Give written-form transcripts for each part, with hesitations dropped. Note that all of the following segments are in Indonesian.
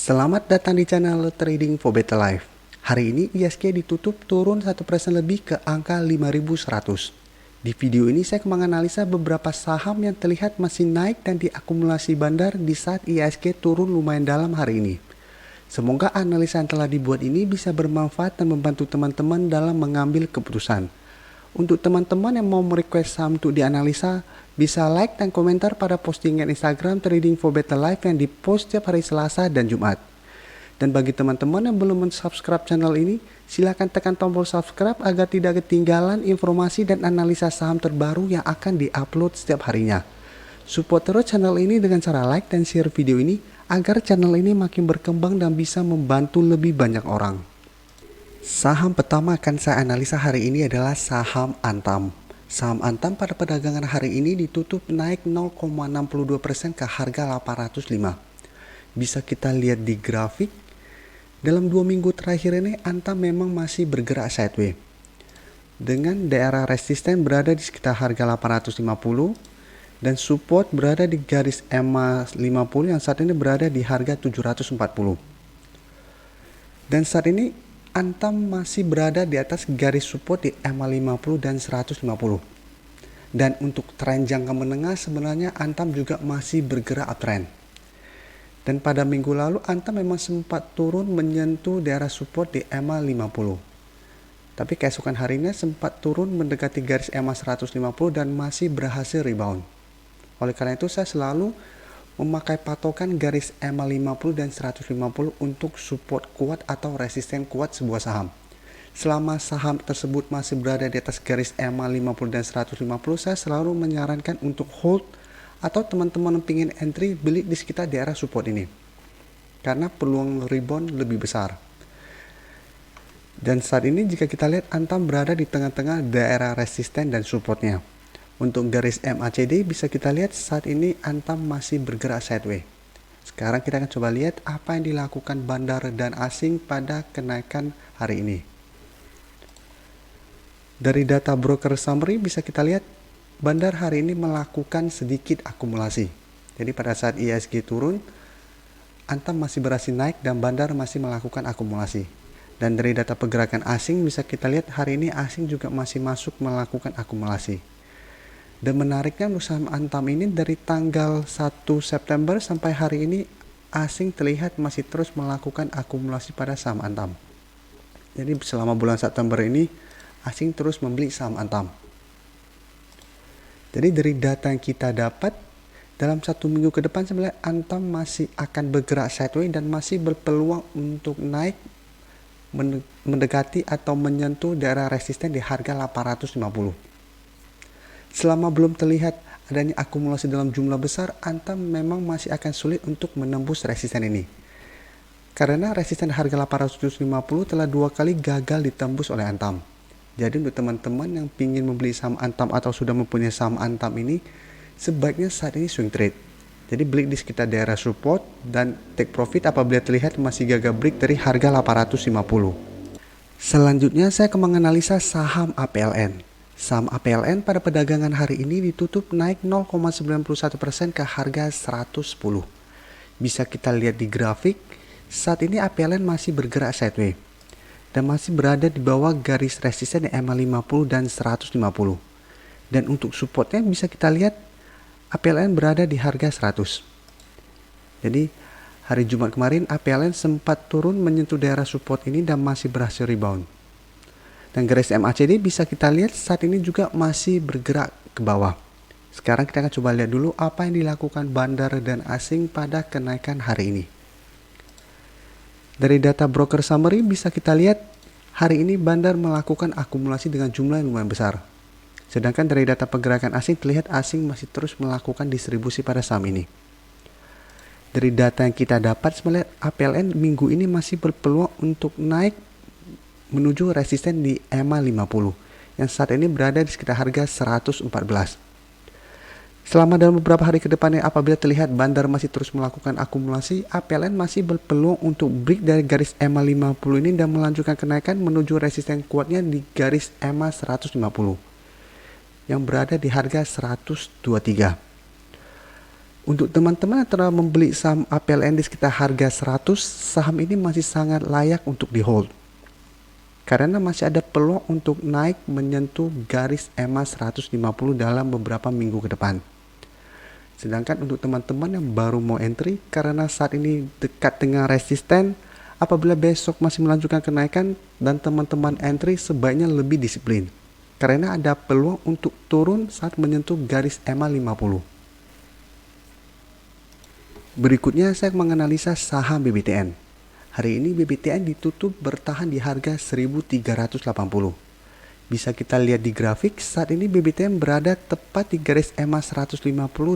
Selamat datang di channel Trading for Better Life. Hari ini ISG ditutup turun 1% lebih ke angka 5.100. Di video ini saya menganalisa beberapa saham yang terlihat masih naik dan diakumulasi bandar di saat ISG turun lumayan dalam hari ini. Semoga analisa yang telah dibuat ini bisa bermanfaat dan membantu teman-teman dalam mengambil keputusan. Untuk teman-teman yang mau merequest saham untuk dianalisa, bisa like dan komentar pada postingan Instagram Trading for Better Life yang dipost setiap hari Selasa dan Jumat. Dan bagi teman-teman yang belum subscribe channel ini, silakan tekan tombol subscribe agar tidak ketinggalan informasi dan analisa saham terbaru yang akan diupload setiap harinya. Support terus channel ini dengan cara like dan share video ini agar channel ini makin berkembang dan bisa membantu lebih banyak orang. Saham pertama akan saya analisa hari ini adalah saham Antam. Saham Antam pada perdagangan hari ini ditutup naik 0,62% ke harga 805. Bisa kita lihat di grafik, dalam 2 minggu terakhir ini Antam memang masih bergerak sideways. Dengan daerah resisten berada di sekitar harga 850 dan support berada di garis EMA 50 yang saat ini berada di harga 740. Dan saat ini Antam masih berada di atas garis support di EMA 50 dan 150. Dan untuk tren jangka menengah sebenarnya Antam juga masih bergerak uptrend. Dan pada minggu lalu Antam memang sempat turun menyentuh daerah support di EMA 50. Tapi keesokan harinya sempat turun mendekati garis EMA 150 dan masih berhasil rebound. Oleh karena itu saya selalu memakai patokan garis EMA 50 dan 150 untuk support kuat atau resisten kuat sebuah saham. Selama saham tersebut masih berada di atas garis EMA 50 dan 150, saya selalu menyarankan untuk hold atau teman-teman yang ingin entry beli di sekitar daerah support ini. Karena peluang rebound lebih besar. Dan saat ini jika kita lihat Antam berada di tengah-tengah daerah resisten dan supportnya. Untuk garis MACD bisa kita lihat saat ini Antam masih bergerak sideways. Sekarang kita akan coba lihat apa yang dilakukan bandar dan asing pada kenaikan hari ini. Dari data broker summary bisa kita lihat bandar hari ini melakukan sedikit akumulasi. Jadi pada saat ISG turun, Antam masih berhasil naik dan bandar masih melakukan akumulasi. Dan dari data pergerakan asing bisa kita lihat hari ini asing juga masih masuk melakukan akumulasi. Dan menariknya untuk saham Antam ini dari tanggal 1 September sampai hari ini asing terlihat masih terus melakukan akumulasi pada saham Antam. Jadi selama bulan September ini asing terus membeli saham Antam. Jadi dari data yang kita dapat dalam 1 minggu ke depan sebenarnya Antam masih akan bergerak sideways dan masih berpeluang untuk naik mendekati atau menyentuh daerah resisten di harga 850. Selama belum terlihat adanya akumulasi dalam jumlah besar, Antam memang masih akan sulit untuk menembus resisten ini. Karena resisten harga 850 telah 2 kali gagal ditembus oleh Antam. Jadi untuk teman-teman yang ingin membeli saham Antam atau sudah mempunyai saham Antam ini, sebaiknya saat ini swing trade. Jadi beli di sekitar daerah support dan take profit apabila terlihat masih gagal break dari harga 850. Selanjutnya saya akan menganalisa saham APLN. Saham APLN pada perdagangan hari ini ditutup naik 0,91% ke harga 110. Bisa kita lihat di grafik, saat ini APLN masih bergerak sideways dan masih berada di bawah garis resisten EMA 50 dan 150. Dan untuk supportnya bisa kita lihat APLN berada di harga 100. Jadi hari Jumat kemarin APLN sempat turun menyentuh daerah support ini dan masih berhasil rebound. Dan garis MACD bisa kita lihat saat ini juga masih bergerak ke bawah. Sekarang kita akan coba lihat dulu apa yang dilakukan bandar dan asing pada kenaikan hari ini. Dari data broker summary bisa kita lihat hari ini bandar melakukan akumulasi dengan jumlah yang lumayan besar. Sedangkan dari data pergerakan asing terlihat asing masih terus melakukan distribusi pada saham ini. Dari data yang kita dapat sebenarnya APLN minggu ini masih berpeluang untuk naik menuju resisten di EMA 50 yang saat ini berada di sekitar harga 114. Selama dalam beberapa hari ke depannya apabila terlihat bandar masih terus melakukan akumulasi, APLN masih berpeluang untuk break dari garis EMA 50 ini dan melanjutkan kenaikan menuju resisten kuatnya di garis EMA 150 yang berada di harga 123. Untuk teman-teman yang telah membeli saham APLN di sekitar harga 100, saham ini masih sangat layak untuk di hold. Karena masih ada peluang untuk naik menyentuh garis EMA 150 dalam beberapa minggu ke depan. Sedangkan untuk teman-teman yang baru mau entry, karena saat ini dekat dengan resisten, apabila besok masih melanjutkan kenaikan dan teman-teman entry sebaiknya lebih disiplin. Karena ada peluang untuk turun saat menyentuh garis EMA 50. Berikutnya saya menganalisa saham BBTN. Hari ini BBTN ditutup bertahan di harga 1380. Bisa kita lihat di grafik, saat ini BBTN berada tepat di garis EMA 150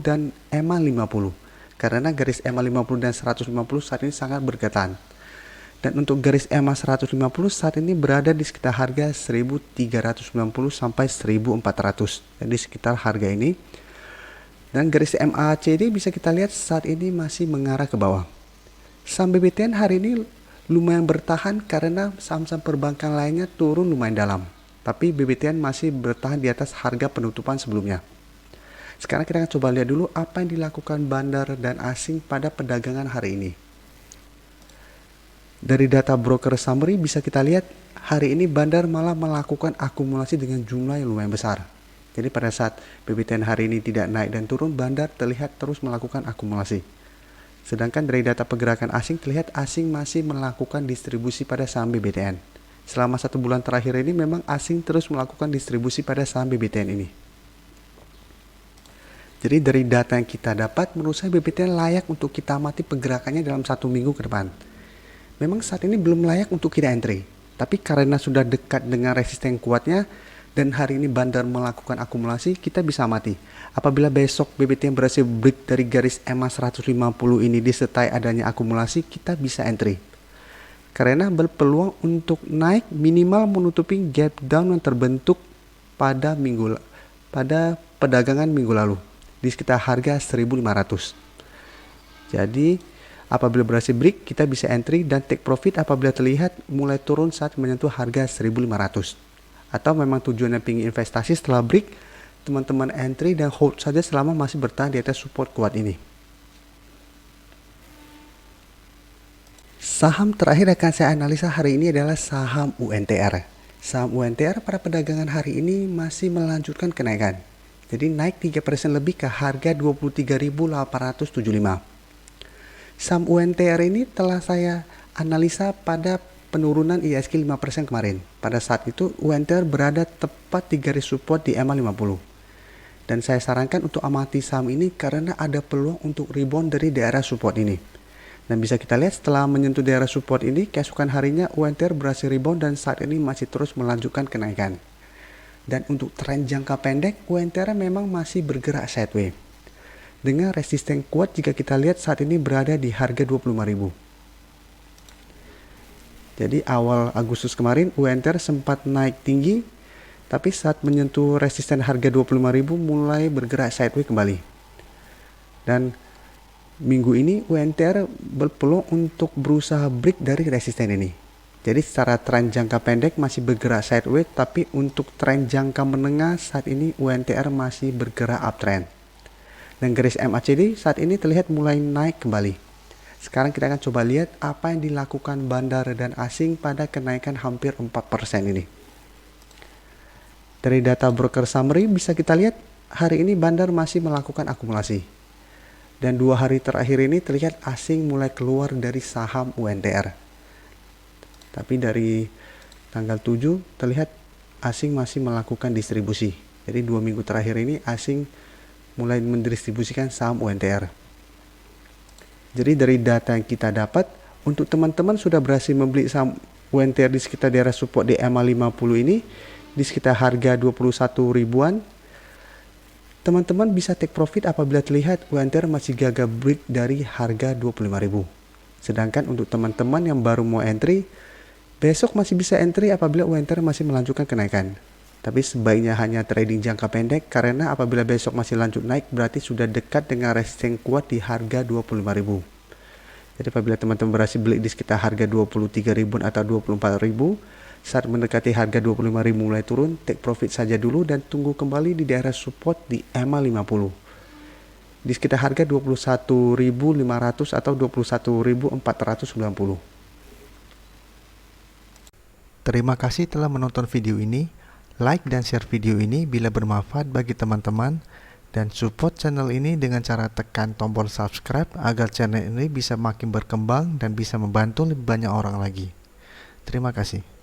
dan EMA 50. Karena garis EMA 50 dan 150 saat ini sangat berdekatan. Dan untuk garis EMA 150 saat ini berada di sekitar harga 1390 sampai 1400. Dan di sekitar harga ini. Dan garis MACD bisa kita lihat saat ini masih mengarah ke bawah. Saham BBTN hari ini lumayan bertahan karena saham-saham perbankan lainnya turun lumayan dalam. Tapi BBTN masih bertahan di atas harga penutupan sebelumnya. Sekarang kita akan coba lihat dulu apa yang dilakukan bandar dan asing pada perdagangan hari ini. Dari data broker summary bisa kita lihat hari ini bandar malah melakukan akumulasi dengan jumlah yang lumayan besar. Jadi pada saat BBTN hari ini tidak naik dan turun, bandar terlihat terus melakukan akumulasi. Sedangkan dari data pergerakan asing terlihat asing masih melakukan distribusi pada saham BBTN. Selama 1 bulan terakhir ini memang asing terus melakukan distribusi pada saham BBTN ini. Jadi dari data yang kita dapat, menurut saya BBTN layak untuk kita amati pergerakannya dalam 1 minggu ke depan. Memang saat ini belum layak untuk kita entry, tapi karena sudah dekat dengan resisten kuatnya dan hari ini bandar melakukan akumulasi, kita bisa amati. Apabila besok BBTN berhasil break dari garis EMA 150 ini disertai adanya akumulasi, kita bisa entry. Karena berpeluang untuk naik minimal menutupi gap down yang terbentuk pada perdagangan minggu lalu di sekitar harga 1500. Jadi apabila berhasil break, kita bisa entry dan take profit apabila terlihat mulai turun saat menyentuh harga 1500. Atau memang tujuannya ingin investasi setelah break, teman-teman entry dan hold saja selama masih bertahan di atas support kuat ini. Saham terakhir akan saya analisa hari ini adalah saham UNTR. Saham UNTR pada perdagangan hari ini masih melanjutkan kenaikan. Jadi naik 3% lebih ke harga 23.875. Saham UNTR ini telah saya analisa pada penurunan IHSG 5% kemarin. Pada saat itu UNTR berada tepat di garis support di EMA 50. Dan saya sarankan untuk amati saham ini karena ada peluang untuk rebound dari daerah support ini. Dan bisa kita lihat setelah menyentuh daerah support ini, keesokan harinya UNTR berhasil rebound dan saat ini masih terus melanjutkan kenaikan. Dan untuk tren jangka pendek, UNTR memang masih bergerak sideways. Dengan resisten kuat jika kita lihat saat ini berada di harga 25.000. Jadi awal Agustus kemarin UNTR sempat naik tinggi, tapi saat menyentuh resisten harga 25.000 mulai bergerak sideways kembali. Dan minggu ini UNTR berpeluang untuk berusaha break dari resisten ini. Jadi secara tren jangka pendek masih bergerak sideways, tapi untuk tren jangka menengah saat ini UNTR masih bergerak uptrend. Dan garis MACD saat ini terlihat mulai naik kembali. Sekarang kita akan coba lihat apa yang dilakukan bandar dan asing pada kenaikan hampir 4% ini. Dari data broker summary bisa kita lihat hari ini bandar masih melakukan akumulasi. Dan 2 hari terakhir ini terlihat asing mulai keluar dari saham UNTR. Tapi dari tanggal 7 terlihat asing masih melakukan distribusi. Jadi 2 minggu terakhir ini asing mulai mendistribusikan saham UNTR. Jadi dari data yang kita dapat, untuk teman-teman sudah berhasil membeli saham UNTR di sekitar daerah support di EMA 50 ini, di sekitar harga 21 ribuan, teman-teman bisa take profit apabila terlihat UNTR masih gagal break dari harga 25.000. Sedangkan untuk teman-teman yang baru mau entry, besok masih bisa entry apabila UNTR masih melanjutkan kenaikan. Tapi sebaiknya hanya trading jangka pendek karena apabila besok masih lanjut naik berarti sudah dekat dengan resisten kuat di harga 25.000. Jadi apabila teman-teman berhasil beli di sekitar harga 23.000 atau 24.000, saat mendekati harga 25.000 mulai turun, take profit saja dulu dan tunggu kembali di daerah support di EMA 50. di sekitar harga 21.500 atau 21.490. Terima kasih telah menonton video ini. Like dan share video ini bila bermanfaat bagi teman-teman, dan support channel ini dengan cara tekan tombol subscribe agar channel ini bisa makin berkembang dan bisa membantu lebih banyak orang lagi. Terima kasih.